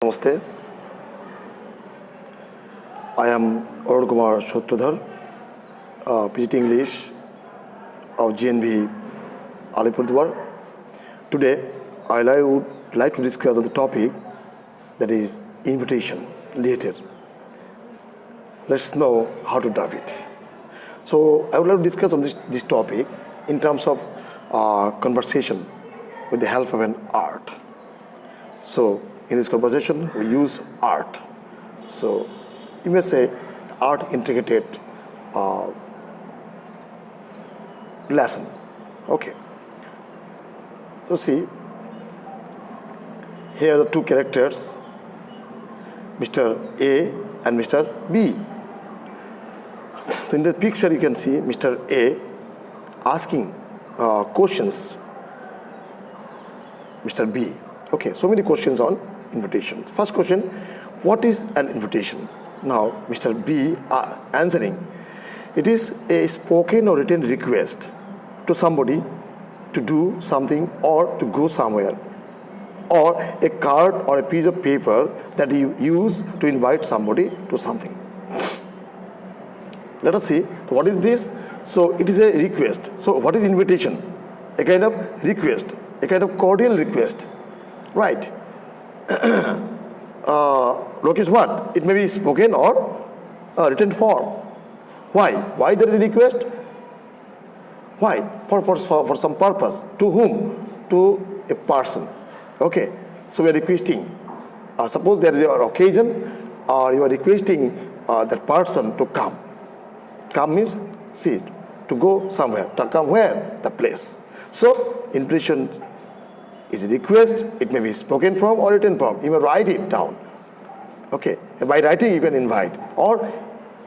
Namaste. I am Arun Kumar Shotradhar, PGT English of GNV Alipurduar. Today, would like to discuss on the topic that is invitation, letter. Let's know how to draft it. So, I would like to discuss on this topic in terms of conversation with the help of an art. So, in this conversation, we use art. So, you may say art integrated lesson. Okay. So, see, here are the two characters, Mr. A and Mr. B. So, in the picture, you can see Mr. A asking questions Mr. B. Okay, so many questions on invitation. First question, what is an invitation? Now, Mr. B answering, it is a spoken or written request to somebody to do something or to go somewhere, or a card or a piece of paper that you use to invite somebody to something. Let us see, what is this? So, it is a request. So, what is invitation? A kind of request, a kind of cordial request, right? Notice what? It may be spoken or written form. Why? Why there is a request? Why? For some purpose. To whom? To a person. Okay. So we are requesting. Suppose there is an occasion, or you are requesting that person to come. Come means see, to go somewhere. To come where? The place. So invitation is a request. It may be spoken form or written form. You may write it down. Okay. By writing, you can invite, or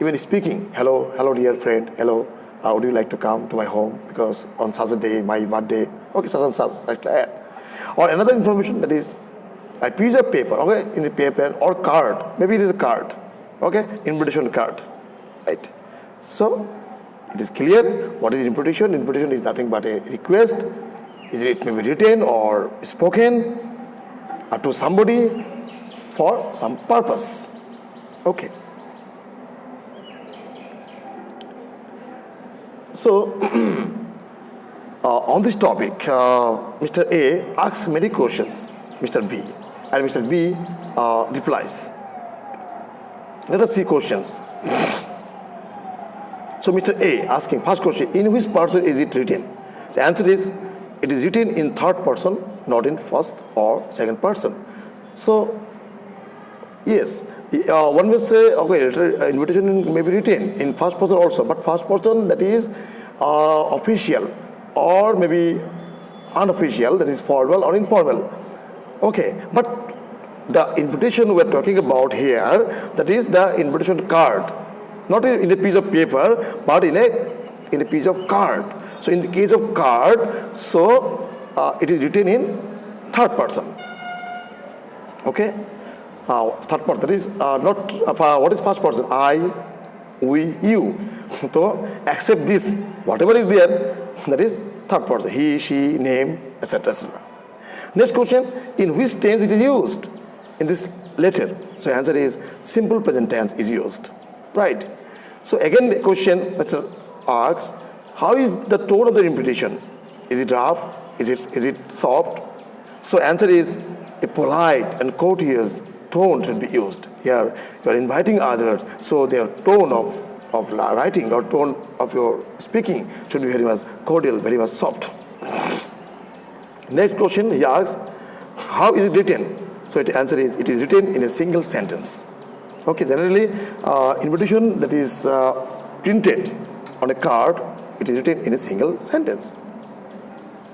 even speaking. Hello, dear friend. Hello. Would you like to come to my home because on Saturday, my birthday? Okay, such and such, like that. Or another information, that is a piece of paper. Okay, in the paper or card. Maybe it is a card. Okay, invitation card. Right. So it is clear what is invitation. Invitation is nothing but a request. It may be written or spoken to somebody for some purpose. Okay. So, on this topic, Mr. A asks many questions, Mr. B, and Mr. B replies. Let us see questions. So, Mr. A asking, first question, in which person is it written? The answer is, it is written in third person, not in first or second person. So, yes, one will say, okay, invitation may be written in first person also, but first person, that is official, or maybe unofficial, that is formal or informal. Okay, but the invitation we are talking about here, that is the invitation card, not in a piece of paper, but in a piece of card. So in the case of card, so it is written in third person. Okay. Third person, that is not what is first person? I, we, you. So accept this, whatever is there, that is third person. He, she, name, etc. etc. Next question, in which tense it is used in this letter? So answer is simple present tense is used. Right. So again the question that asks, how is the tone of the invitation? Is it rough? Is it soft? So answer is a polite and courteous tone should be used. Here you are inviting others, so their tone of writing or tone of your speaking should be very much cordial, very much soft. Next question, he asks, how is it written? So the answer is, it is written in a single sentence. Okay, generally invitation that is printed on a card, it is written in a single sentence.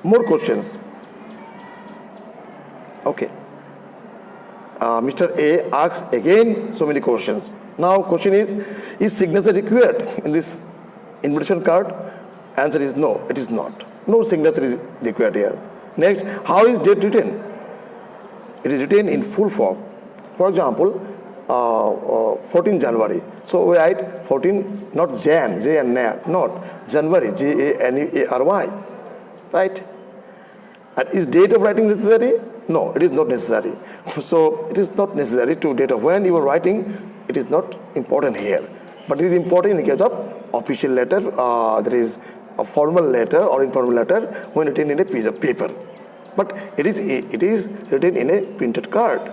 More questions. Okay. Mr. A asks again so many questions. Now question is signature required in this invitation card? Answer is no, it is not. No signature is required here. Next, how is date written? It is written in full form. For example, 14 January. So we write 14, not Jan, J and N, not January, January, right? And is date of writing necessary? No, it is not necessary. So it is not necessary to date of when you are writing. It is not important here. But it is important in case of official letter, there is a formal letter or informal letter when written in a piece of paper. But it is written in a printed card.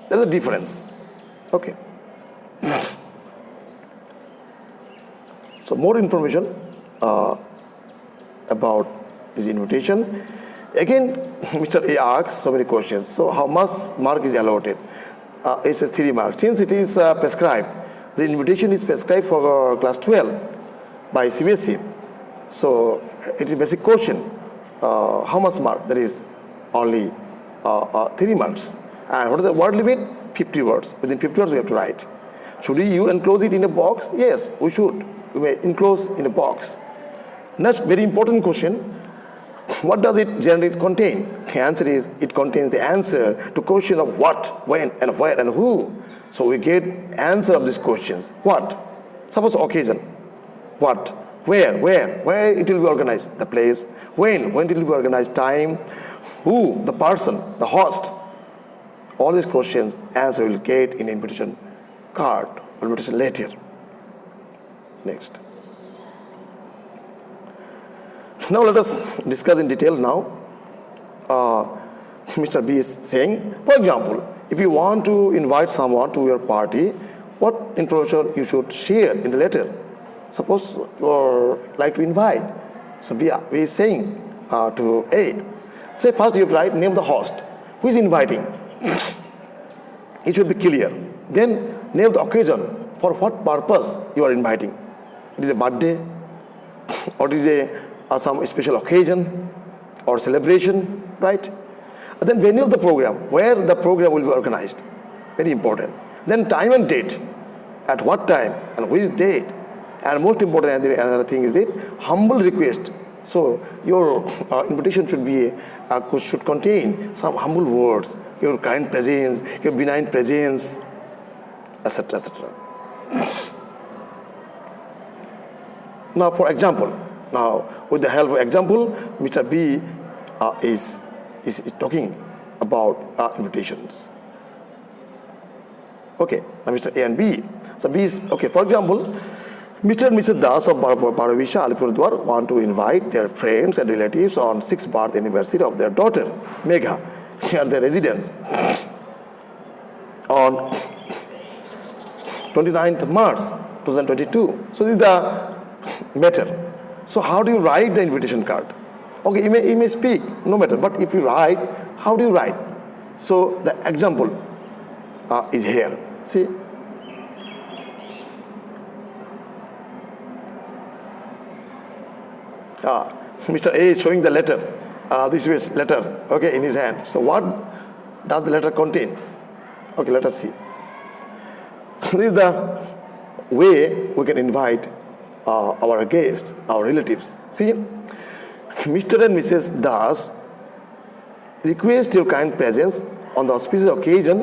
There is a difference. Okay. So more information about this invitation. Again, Mr. A asks so many questions. So how much mark is allotted? It says 3 marks. Since it is prescribed, the invitation is prescribed for class 12 by CBSE. So it is a basic question. How much mark? That is only 3 marks. And what is the word limit? 50 words. Within 50 words we have to write. Should you enclose it in a box? Yes, we should. We may enclose in a box. Next, very important question. What does it generally contain? The answer is, it contains the answer to question of what, when, and where, and who. So we get answer of these questions. What? Suppose occasion. What? Where it will be organized? The place. When it will be organized? Time. Who? The person, the host. All these questions, answer will get in invitation card or invitation letter. Next. Now let us discuss in detail now. Mr. B is saying, for example, if you want to invite someone to your party, what information you should share in the letter? Suppose you like to invite. So B is saying to A, say first you write name of the host. Who is inviting? It should be clear. Then name the occasion. For what purpose you are inviting? It is a birthday, or it is some special occasion or celebration, right? And then venue of the program, where the program will be organized. Very important. Then time and date. At what time and which date. And most important, another thing is that humble request. So your invitation should contain some humble words, your kind presence, your benign presence, etc., etc. Now, for example, with the help of example, Mr. B is talking about invitations. Okay, now Mr. A and B. So B is, okay, for example, Mr. and Mrs. Das of Baravisha, Alipurduar want to invite their friends and relatives on 6th birth anniversary of their daughter, Megha, at their residence on 29th March 2022. So this is the matter. So how do you write the invitation card? Okay, you may speak, no matter. But if you write, how do you write? So the example is here. See? Mr. A is showing the letter. This is letter, okay, in his hand. So what does the letter contain? Okay, let us see. This is the way we can invite our guests, our relatives. See, Mr. and Mrs. Das request your kind presence on the auspicious occasion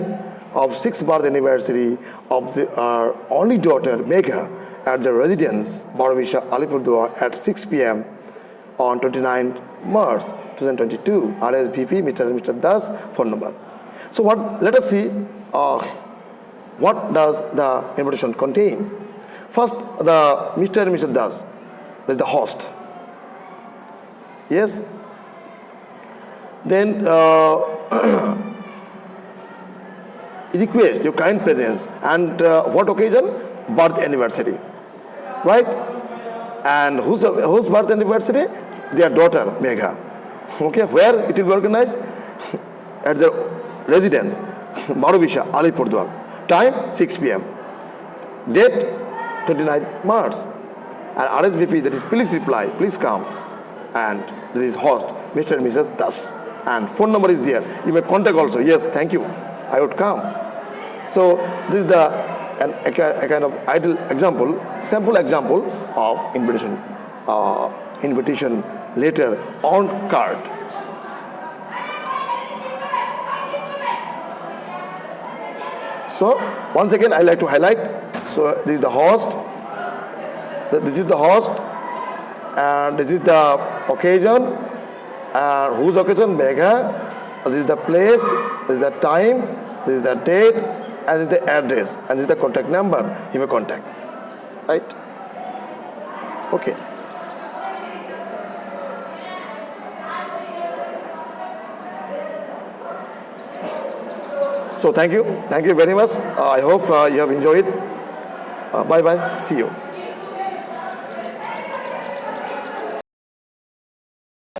of 6th birth anniversary of our only daughter, Megha, at the residence, Baravisha, Alipurduar, at 6 p.m. on 29 March 2022. RSVP, Mr. and Mr. Das, phone number. So let us see what does the invitation contain. First, the Mr. and Mrs. Das, that is the host. Yes. Then request your kind presence, and what occasion? Birth anniversary, right? And whose birth anniversary? Their daughter, Megha. Okay, where it will be organized? At the residence, Baravisha, Alipurduar. Time 6 p.m. Date 29th March. And RSVP, that is please reply, please come. And this is host, Mr. and Mrs. Das. And phone number is there. You may contact also. Yes, thank you, I would come. So this is a kind of ideal example, sample example of invitation letter on card. So once again, I like to highlight. So this is the host. This is the host, and this is the occasion, whose occasion, Megha. This is the place, this is the time, this is the date, and this is the address, and this is the contact number you may contact. Right? Okay. So thank you very much. I hope you have enjoyed. Bye bye. See you.